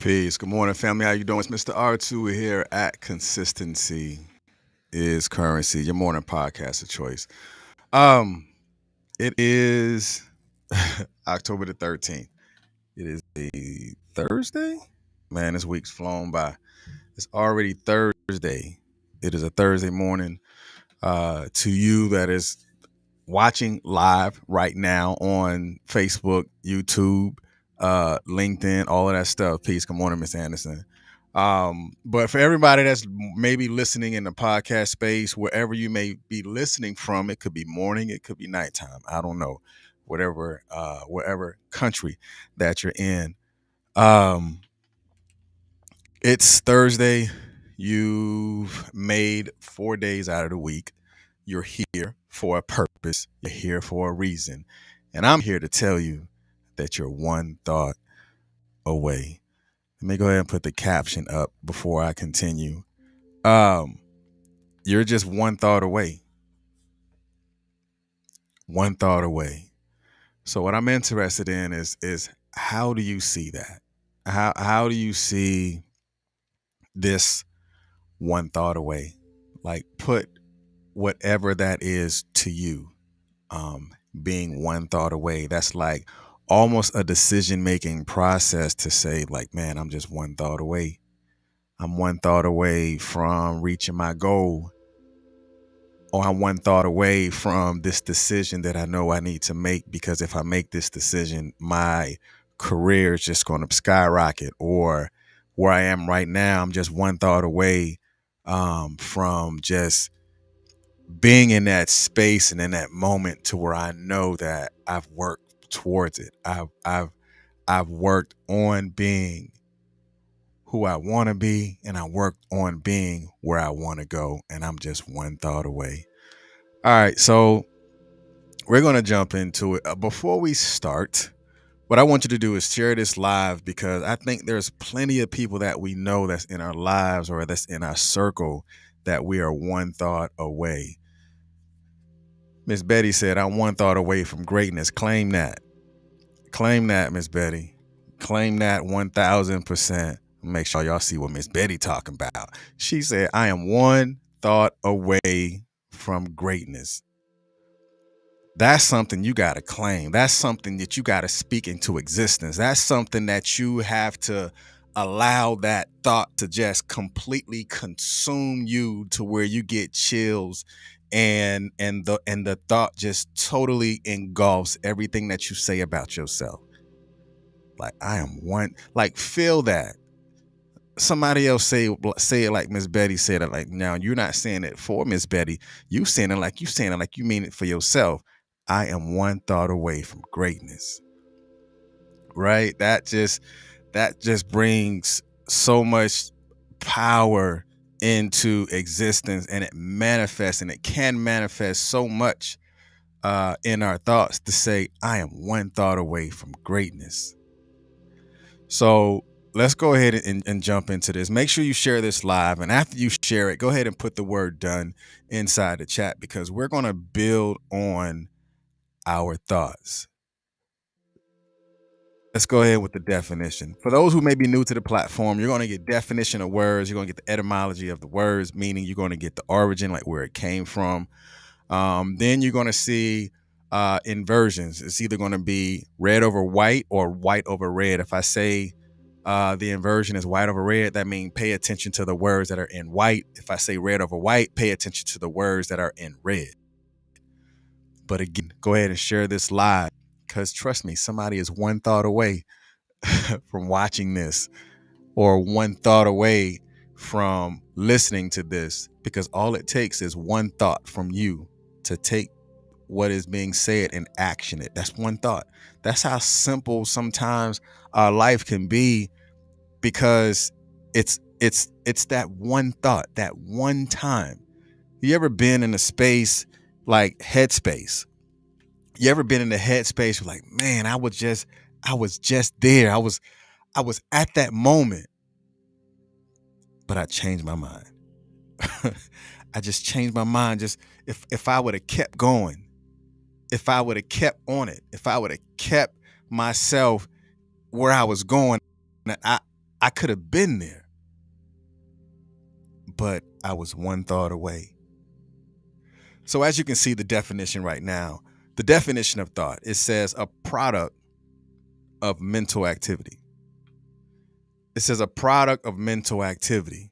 Peace. Good morning, family. How you doing? It's Mr. R2 here at Consistency is Currency, your morning podcast of choice. Um, it is October the 13th. It is a Thursday. Man, this week's flown by. It's already Thursday. It is a Thursday morning. To you that is watching live right now on Facebook, YouTube, LinkedIn, all of that stuff. Peace. Good morning, Miss Anderson. But for everybody that's maybe listening in the podcast space, wherever you may be listening from, it could be morning, it could be nighttime. I don't know. Whatever country that you're in. Um, it's Thursday. You've made 4 days out of the week. You're here for a purpose. You're here for a reason. And I'm here to tell you that you're one thought away. Let me go ahead and put the caption up before I continue. Um, you're just one thought away. One thought away. So what I'm interested in is how do you see that? How do you see this one thought away? Like put whatever that is to you. Being one thought away. That's like almost a decision making process to say, like, man, I'm just one thought away. I'm one thought away from reaching my goal. Or I'm one thought away from this decision that I know I need to make, because if I make this decision, my career is just going to skyrocket. Or where I am right now, I'm just one thought away from just being in that space and in that moment to where I know that I've worked towards it. I've worked on being who I want to be, and I worked on being where I want to go, and I'm just one thought away. All right, so we're going to jump into it. Before we start, what I want you to do is share this live, because I think there's plenty of people that we know that's in our lives or that's in our circle that we are one thought away. Miss Betty said, I'm one thought away from greatness. Claim that. Claim that, Miss Betty. Claim that 1,000%. Make sure y'all see what Miss Betty talking about. She said, I am one thought away from greatness. That's something you got to claim. That's something that you got to speak into existence. That's something that you have to allow that thought to just completely consume you to where you get chills, and the thought just totally engulfs everything that you say about yourself. Like, I am one, like, feel that. Somebody else say it like Miss Betty said it. Like, now you're not saying it for Miss Betty. You saying it like you mean it for yourself. I am one thought away from greatness. Right? That just brings so much power into existence, and it manifests, and it can manifest so much in our thoughts to say, I am one thought away from greatness. So let's go ahead and jump into this. Make sure you share this live. And after you share it, go ahead and put the word done inside the chat, because we're going to build on our thoughts. Let's go ahead with the definition. For those who may be new to the platform, you're going to get definition of words. You're going to get the etymology of the words, meaning you're going to get the origin, like where it came from. Then you're going to see inversions. It's either going to be red over white or white over red. If I say the inversion is white over red, that means pay attention to the words that are in white. If I say red over white, pay attention to the words that are in red. But again, go ahead and share this live, because trust me, somebody is one thought away from watching this, or one thought away from listening to this, because all it takes is one thought from you to take what is being said and action it. That's one thought. That's how simple sometimes our life can be, because it's that one thought, that one time. You ever been in a space like headspace? You ever been in the headspace where, like, man, I was just there. I was at that moment, but I changed my mind. I just changed my mind. Just if I would have kept going, if I would have kept on it, if I would have kept myself where I was going, I I could have been there, but I was one thought away. So as you can see the definition right now, the definition of thought, it says a product of mental activity. It says a product of mental activity.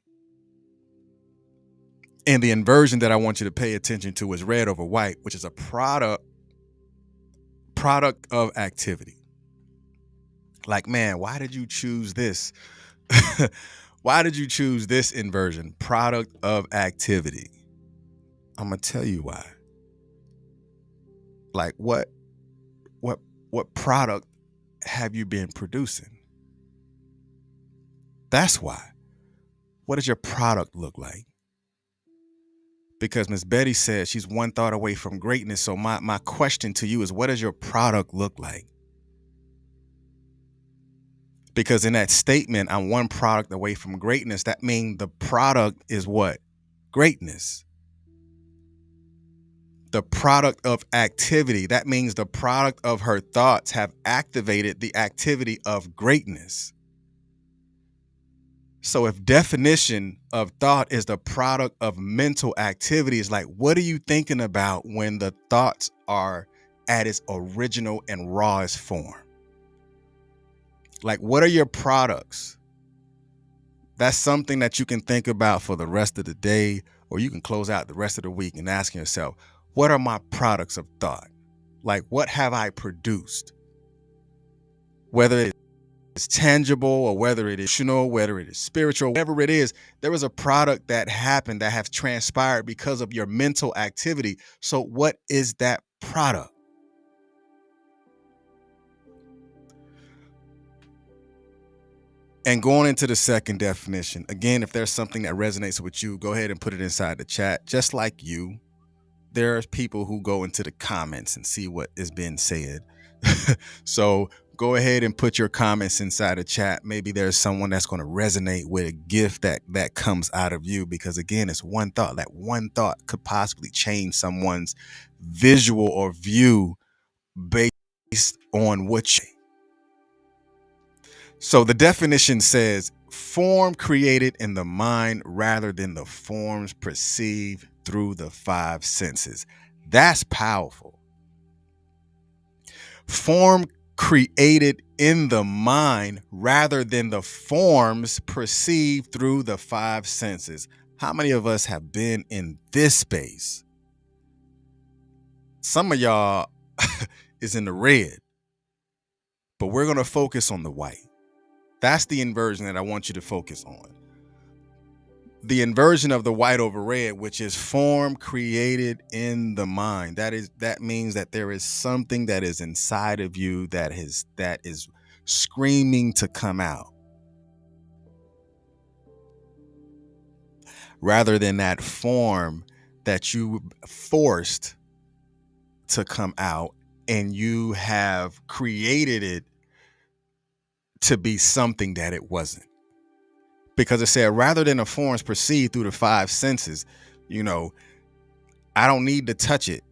And the inversion that I want you to pay attention to is red over white, which is a product of activity. Like, man, why did you choose this? Why did you choose this inversion? Product of activity. I'm gonna tell you why. Like, what product have you been producing? That's why. What does your product look like? Because Miss Betty said she's one thought away from greatness. So my question to you is, what does your product look like? Because in that statement, I'm one product away from greatness, that means the product is what? Greatness. The product of activity, that means the product of her thoughts have activated the activity of greatness. So if definition of thought is the product of mental activities, like, what are you thinking about when the thoughts are at its original and rawest form? Like, what are your products? That's something that you can think about for the rest of the day, or you can close out the rest of the week and ask yourself, what are my products of thought? Like, what have I produced? Whether it's tangible or whether it is emotional, whether it is spiritual, whatever it is, there is a product that happened that has transpired because of your mental activity. So what is that product? And going into the second definition, again, if there's something that resonates with you, go ahead and put it inside the chat. Just like you, there are people who go into the comments and see what is being said. So go ahead and put your comments inside the chat. Maybe there's someone that's going to resonate with a gift that comes out of you, because again, it's one thought. That one thought could possibly change someone's visual or view based on what you. So the definition says form created in the mind rather than the forms perceived through the five senses. That's powerful. Form created in the mind rather than the forms perceived through the five senses. How many of us have been in this space? Some of y'all is in the red, but we're going to focus on the white. That's the inversion that I want you to focus on. The inversion of the white over red, which is form created in the mind. That means that there is something that is inside of you that is screaming to come out, rather than that form that you forced to come out and you have created it to be something that it wasn't. Because it said rather than the forms perceived through the five senses, I don't need to touch it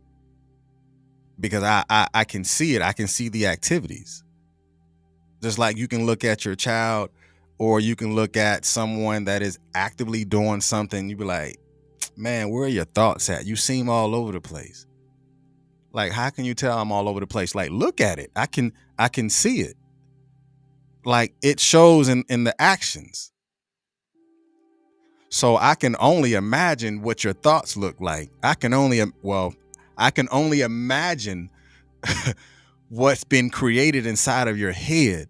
because I can see it. I can see the activities. Just like you can look at your child, or you can look at someone that is actively doing something. You be like, man, where are your thoughts at? You seem all over the place. Like, how can you tell I'm all over the place? Like, look at it. I can see it. Like, it shows in the actions. So I can only imagine what your thoughts look like. I can only imagine what's been created inside of your head.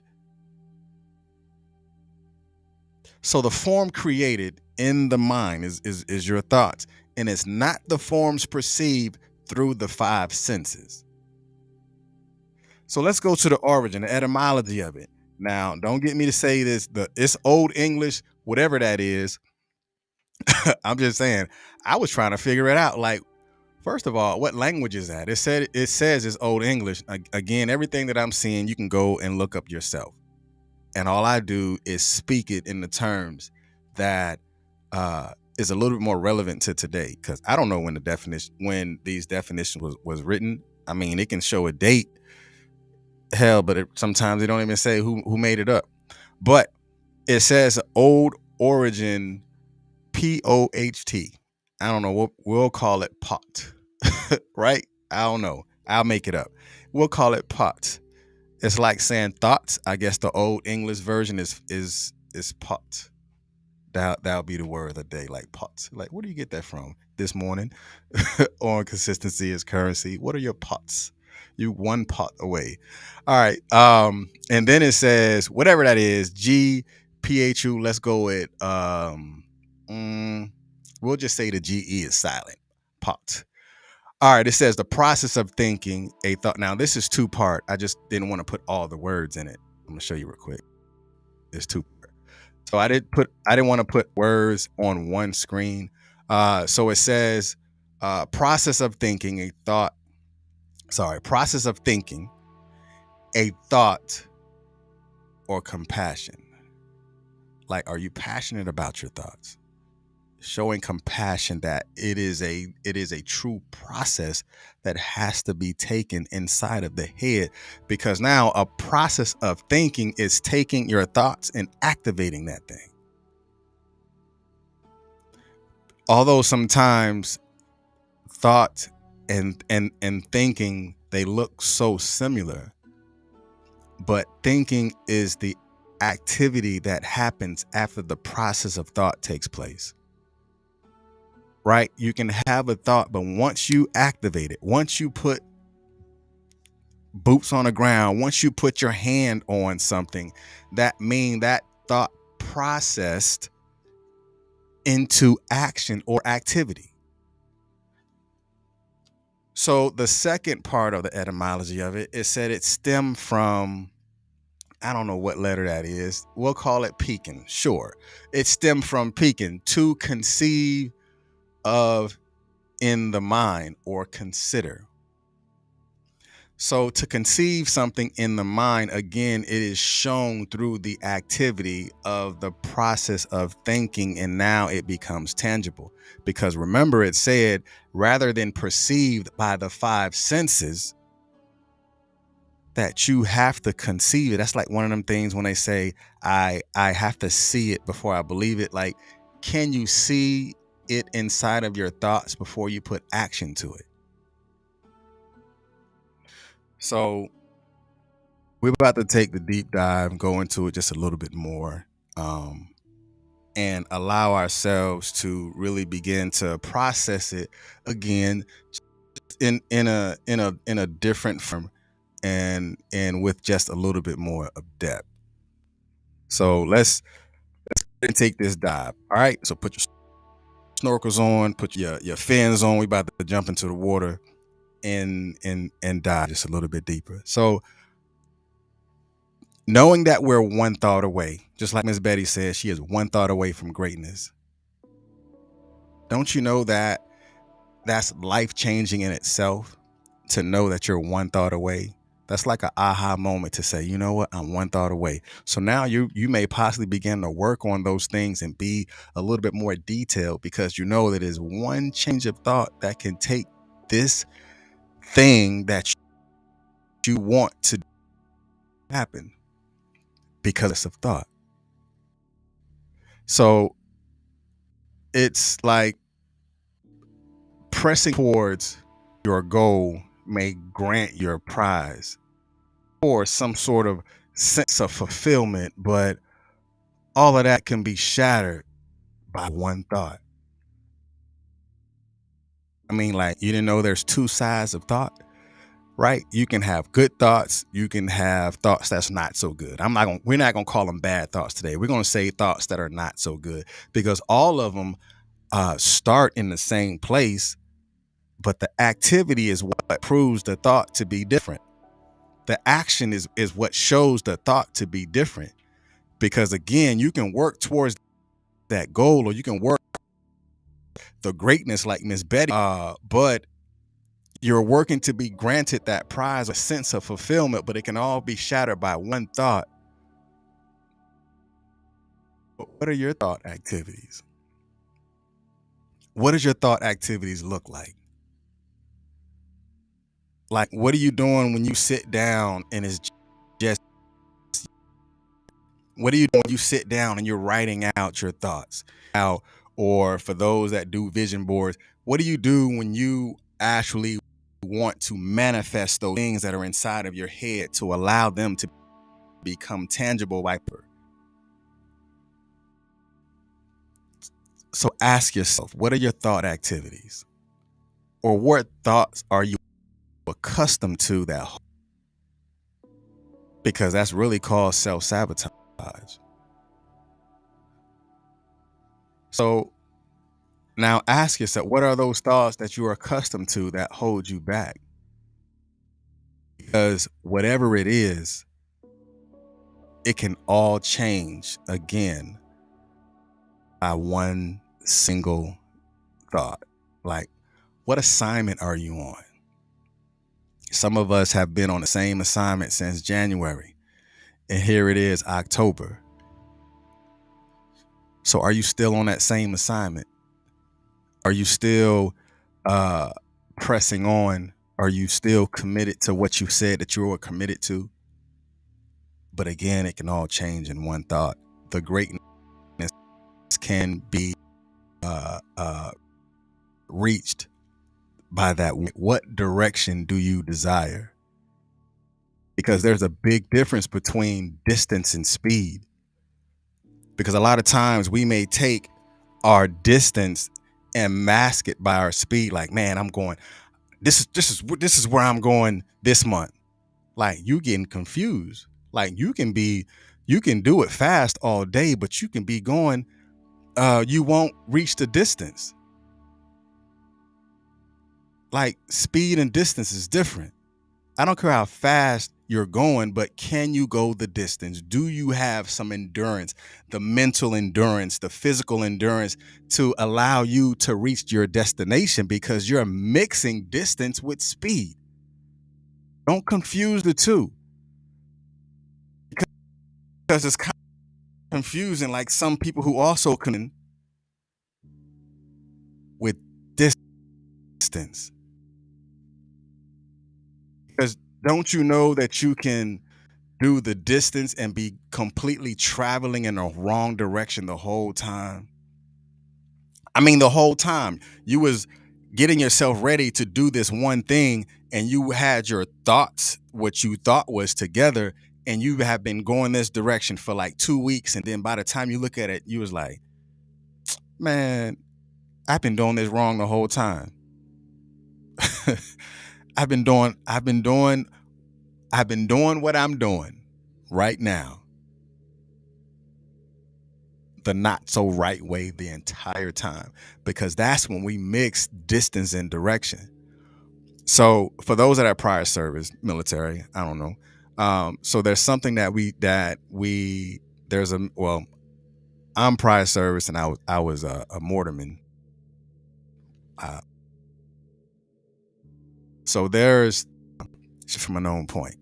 So the form created in the mind is your thoughts, and it's not the forms perceived through the five senses. So let's go to the origin, the etymology of it. Now, don't get me to say this, it's Old English, whatever that is. I'm just saying, I was trying to figure it out. Like, first of all, what language is that? It says it's Old English. Again, everything that I'm seeing, you can go and look up yourself. And all I do is speak it in the terms that is a little bit more relevant to today. Because I don't know when these definitions was written. I mean, it can show a date. Hell, but sometimes they don't even say who made it up. But It says old origin, POHT. I don't know. We'll call it pot, right? I don't know. I'll make it up. We'll call it pot. It's like saying thoughts. I guess the old English version is pot. That'll be the word of the day, like pots. Like, where do you get that from? This morning on consistency is currency. What are your pots? You one pot away. All right. And then it says whatever that is, GPHU. Let's go with mm, we'll just say the GE is silent. Pot. All right. It says the process of thinking a thought. Now this is two part. I just didn't want to put all the words in it. I'm gonna show you real quick. It's two. So I didn't want to put words on one screen. So it says process of thinking a thought. Sorry, process of thinking a thought or compassion. Like, are you passionate about your thoughts? Showing compassion that it is a true process that has to be taken inside of the head, because now a process of thinking is taking your thoughts and activating that thing. Although sometimes thought and thinking, they look so similar, but thinking is the activity that happens after the process of thought takes place. Right? You can have a thought, but once you activate it, once you put boots on the ground, once you put your hand on something, that means that thought processed into action or activity. So the second part of the etymology of it, it said it stemmed from, I don't know what letter that is. We'll call it pecan. Sure. It stemmed from pecan, to conceive of in the mind or consider. So to conceive something in the mind, again, it is shown through the activity of the process of thinking, and now it becomes tangible. Because remember, it said rather than perceived by the five senses, that you have to conceive it. That's like one of them things when they say, I have to see it before I believe it. Like, can you see it inside of your thoughts before you put action to it? So we're about to take the deep dive, go into it just a little bit more, um, and allow ourselves to really begin to process it again in a different form, and with just a little bit more of depth. So let's take this dive. All right. So put your snorkels on, put your fins on. We about to jump into the water and dive just a little bit deeper. So knowing that we're one thought away, just like Miss Betty said, she is one thought away from greatness. Don't you know that that's life changing in itself, to know that you're one thought away? That's like an aha moment to say, you know what, I'm one thought away. So now you may possibly begin to work on those things and be a little bit more detailed, because you know that is one change of thought that can take this thing that you want to happen because of thought. So it's like pressing towards your goal may grant your prize or some sort of sense of fulfillment, but all of that can be shattered by one thought. I mean, like, you didn't know there's two sides of thought, right? You can have good thoughts, you can have thoughts that's not so good. We're not gonna call them bad thoughts today. We're gonna say thoughts that are not so good, because all of them start in the same place, but the activity is what proves the thought to be different. The action is what shows the thought to be different. Because again, you can work towards that goal, or you can work the greatness like Miss Betty, but you're working to be granted that prize, a sense of fulfillment, but it can all be shattered by one thought. But what are your thought activities? What does your thought activities look like? Like, what are you doing when you sit down and it's just What do you do when you sit down and you're writing out your thoughts? Out, or for those that do vision boards, what do you do when you actually want to manifest those things that are inside of your head to allow them to become tangible by paper? So ask yourself, what are your thought activities? Or what thoughts are you accustomed to that? Because that's really called self-sabotage. So now ask yourself, what are those thoughts that you are accustomed to that hold you back? Because whatever it is, it can all change again by one single thought. Like, what assignment are you on? Some of us have been on the same assignment since January, and here it is, October. So are you still on that same assignment? Are you still pressing on? Are you still committed to what you said that you were committed to? But again, it can all change in one thought. The greatness can be reached by that. What direction do you desire? Because there's a big difference between distance and speed. Because a lot of times we may take our distance and mask it by our speed. Like, man, I'm going. This is where I'm going this month. Like, you getting confused. Like, you can do it fast all day, but you can be going. You won't reach the distance. Like, speed and distance is different. I don't care how fast you're going, but can you go the distance? Do you have some endurance, the mental endurance, the physical endurance to allow you to reach your destination? Because you're mixing distance with speed. Don't confuse the two, because it's kind of confusing. Like some people who also come with distance. Because don't you know that you can do the distance and be completely traveling in the wrong direction the whole time? I mean, the whole time you was getting yourself ready to do this one thing, and you had your thoughts, what you thought was together, and you have been going this direction for like 2 weeks. And then by the time you look at it, you was like, man, I've been doing this wrong the whole time. I've been doing what I'm doing right now, the not so right way the entire time, because that's when we mix distance and direction. So for those that are prior service, military, I don't know. So there's something I'm prior service, and I was a mortarman. So there's from a known point.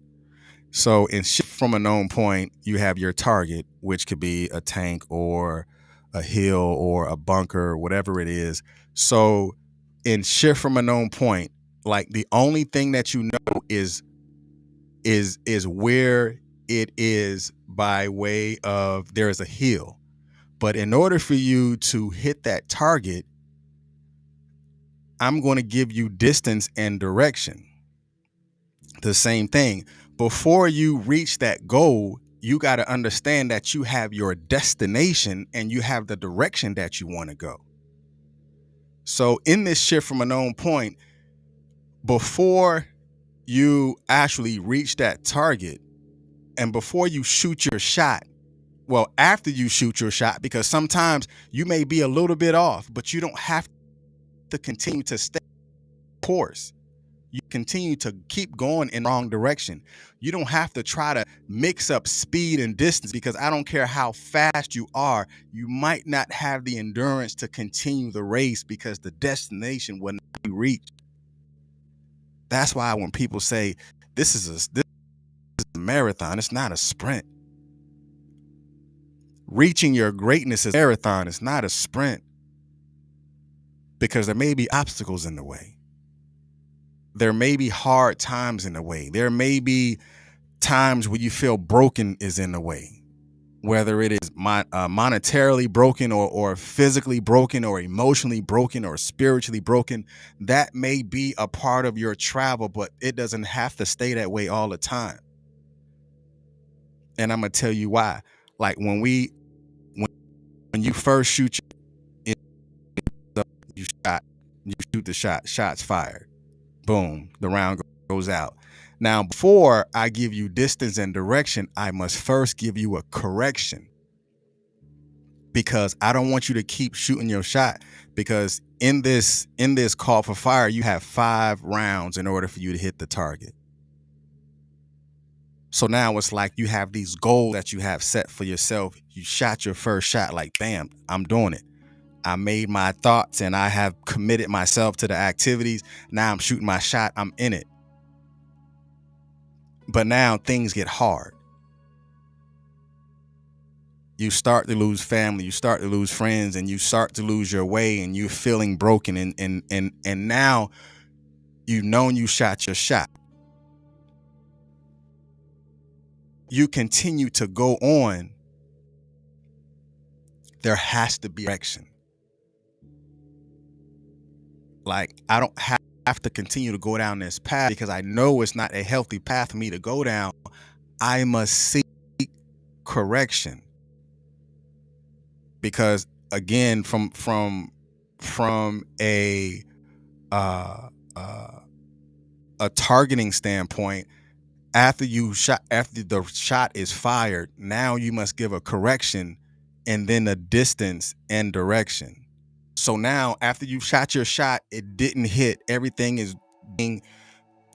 So in shift from a known point, you have your target, which could be a tank or a hill or a bunker, whatever it is. So in shift from a known point, like the only thing that you know is where it is by way of there is a hill. But in order for you to hit that target, I'm going to give you distance and direction. The same thing. Before you reach that goal, you got to understand that you have your destination and you have the direction that you want to go. So in this shift from a known point, before you actually reach that target and before you shoot your shot, well, after you shoot your shot, because sometimes you may be a little bit off, but you don't have to continue to stay course. You continue to keep going in the wrong direction. You don't have to try to mix up speed and distance, because I don't care how fast you are, you might not have the endurance to continue the race because the destination will not be reached. That's why when people say this is a marathon, it's not a sprint. Reaching your greatness is a marathon, it's not a sprint, because there may be obstacles in the way. There may be hard times in the way. There may be times where you feel broken is in the way. whether it is monetarily broken or physically broken or emotionally broken or spiritually broken. That may be a part of your travel, but it doesn't have to stay that way all the time. And I'm gonna tell you why. Like when you first shoot, you shot, you shoot the shot, shots fired, boom, the round goes out. Now, before I give you distance and direction, I must first give you a correction, because I don't want you to keep shooting your shot, because in this call for fire, you have 5 rounds in order for you to hit the target. So now it's like you have these goals that you have set for yourself. You shot your first shot, like, bam, I'm doing it. I made my thoughts and I have committed myself to the activities. Now I'm shooting my shot. I'm in it. But now things get hard. You start to lose family, you start to lose friends, and you start to lose your way, and you're feeling broken. And now you've known you shot your shot. You continue to go on. There has to be direction. Like, I don't have to continue to go down this path because I know it's not a healthy path for me to go down. I must seek correction. Because again, from a targeting standpoint, after the shot is fired, now you must give a correction and then a distance and direction. So now after you shot your shot, it didn't hit, everything is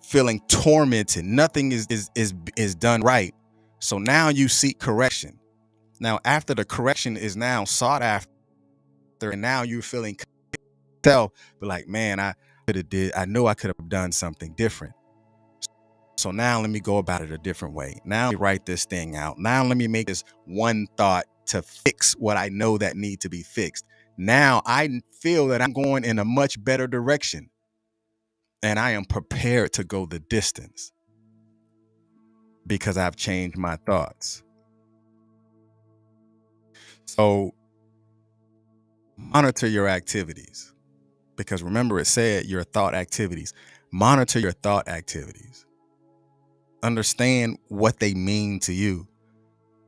feeling tormented, nothing is done right. So now you seek correction. Now after the correction is now sought after, and now you're feeling self, but like, man, I know I could have done something different. So now let me go about it a different way. Now let me write this thing out. Now let me make this one thought to fix what I know that need to be fixed. Now I feel that I'm going in a much better direction, and I am prepared to go the distance because I've changed my thoughts. So monitor your activities, because remember, it said your thought activities. Monitor your thought activities. Understand what they mean to you,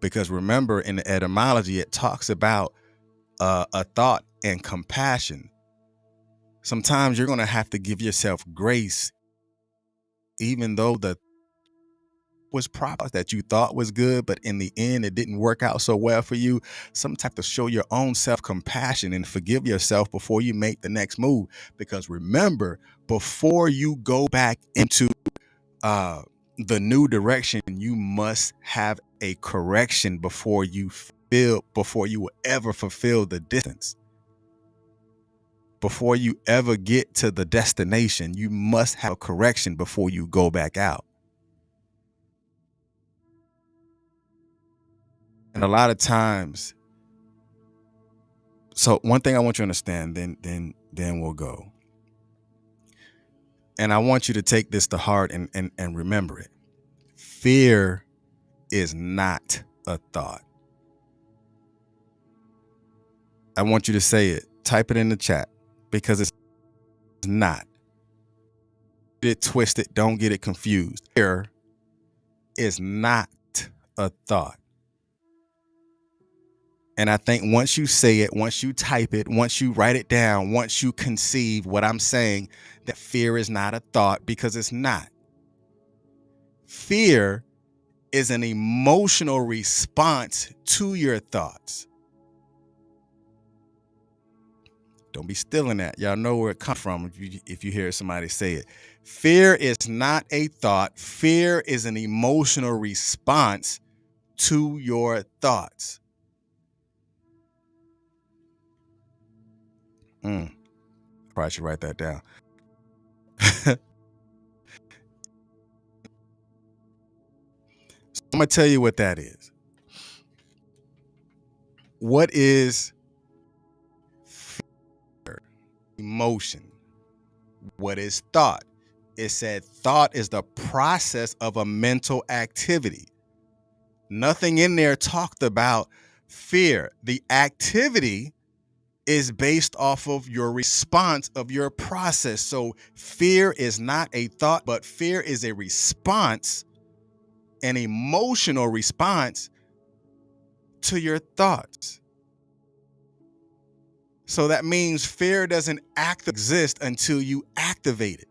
because remember, in the etymology, it talks about a thought and compassion. Sometimes you're going to have to give yourself grace, even though the was proper that you thought was good, but in the end it didn't work out so well for you. Sometimes you have to show your own self-compassion and forgive yourself before you make the next move. Because remember, before you go back into the new direction, you must have a correction before you will ever fulfill the distance. Before you ever get to the destination, you must have a correction before you go back out. And a lot of times, so one thing I want you to understand, then we'll go. And I want you to take this to heart and remember it. Fear is not a thought. I want you to say it. Type it in the chat, because it's not. Get it twisted. Don't get it confused. Fear is not a thought. And I think once you say it, once you type it, once you write it down, once you conceive what I'm saying, that fear is not a thought, because it's not. Fear is an emotional response to your thoughts. Don't be stealing that. Y'all know where it comes from if you hear somebody say it. Fear is not a thought. Fear is an emotional response to your thoughts. Probably should write that down. So I'm going to tell you what that is. What is fear? Emotion. What is thought? It said thought is the process of a mental activity. Nothing in there talked about fear. The activity is based off of your response of your process. So fear is not a thought, but fear is a response, an emotional response to your thoughts. So that means fear doesn't exist until you activate it.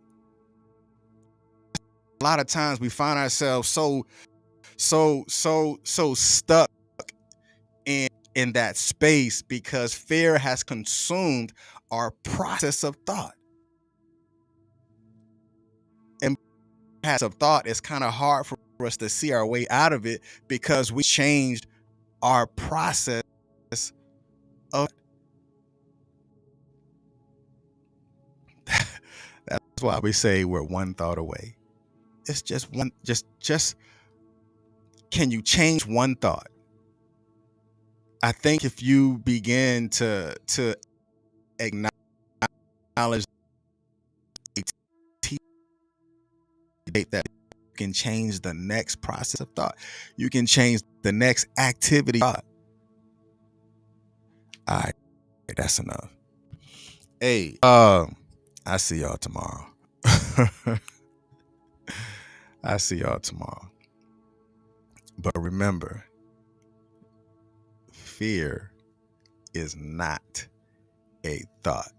A lot of times we find ourselves so stuck in that space because fear has consumed our process of thought. And process of thought, it's kind of hard for us to see our way out of it because we changed our process of. That's why we say we're one thought away. It's just one, just can you change one thought? I think if you begin to acknowledge that you can change the next process of thought, you can change the next activity. All right, that's enough. Hey, I see y'all tomorrow. I see y'all tomorrow. But remember, fear is not a thought.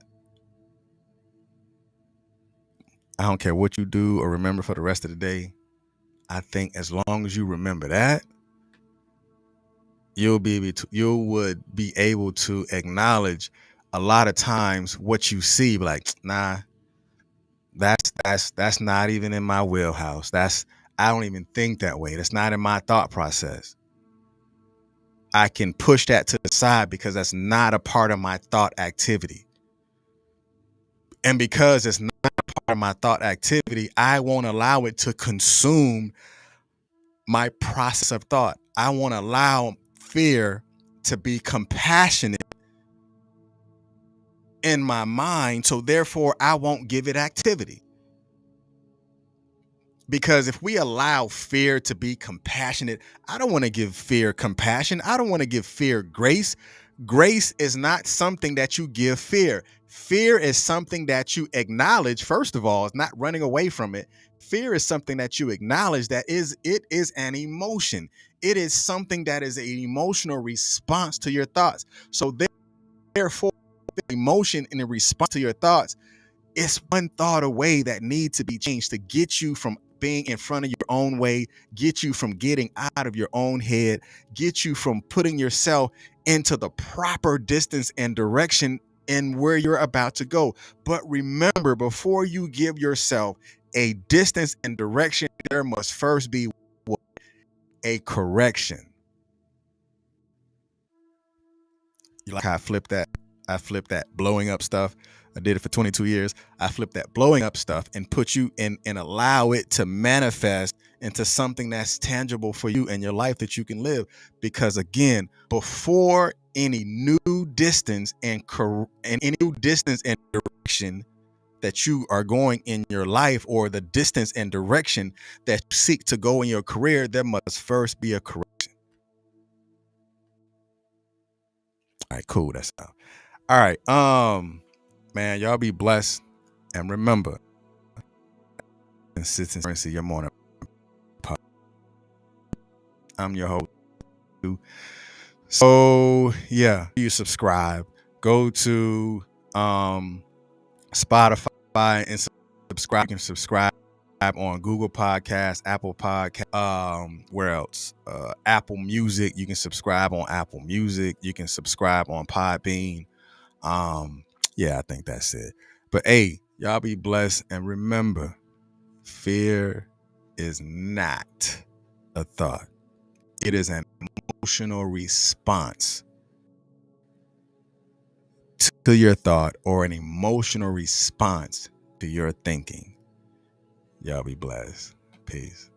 I don't care what you do or remember for the rest of the day. I think as long as you remember that, you would be able to acknowledge a lot of times what you see, like, nah, that's not even in my wheelhouse. I don't even think that way. That's not in my thought process. I can push that to the side because that's not a part of my thought activity. And because it's not a part of my thought activity, I won't allow it to consume my process of thought. I won't allow fear to be compassionate in my mind. So therefore, I won't give it activity. Because if we allow fear to be compassionate, I don't want to give fear compassion. I don't want to give fear grace. Grace is not something that you give fear. Fear is something that you acknowledge. First of all, it's not running away from it. Fear is something that you acknowledge it is an emotion. It is something that is an emotional response to your thoughts. So therefore, emotion in a response to your thoughts, it's one thought away that needs to be changed to get you from being in front of your own way, get you from getting out of your own head, get you from putting yourself into the proper distance and direction in where you're about to go. But remember, before you give yourself a distance and direction, there must first be a correction. You like how I flipped that? I flipped that blowing up stuff. I did it for 22 years. I flipped that blowing up stuff and put you in and allow it to manifest into something that's tangible for you in your life that you can live. Because again, before any new distance and any new distance and direction that you are going in your life, or the distance and direction that you seek to go in your career, there must first be a correction. All right, cool. That's all. All right. Man, y'all be blessed. And remember, consistency, your morning. I'm your host. So yeah, you subscribe. Go to Spotify and subscribe. You can subscribe on Google Podcasts, Apple Podcasts, where else? Apple Music. You can subscribe on Apple Music. You can subscribe on Podbean. Yeah, I think that's it. But hey, y'all be blessed. And remember, fear is not a thought. It is an emotional response to your thought, or an emotional response to your thinking. Y'all be blessed. Peace.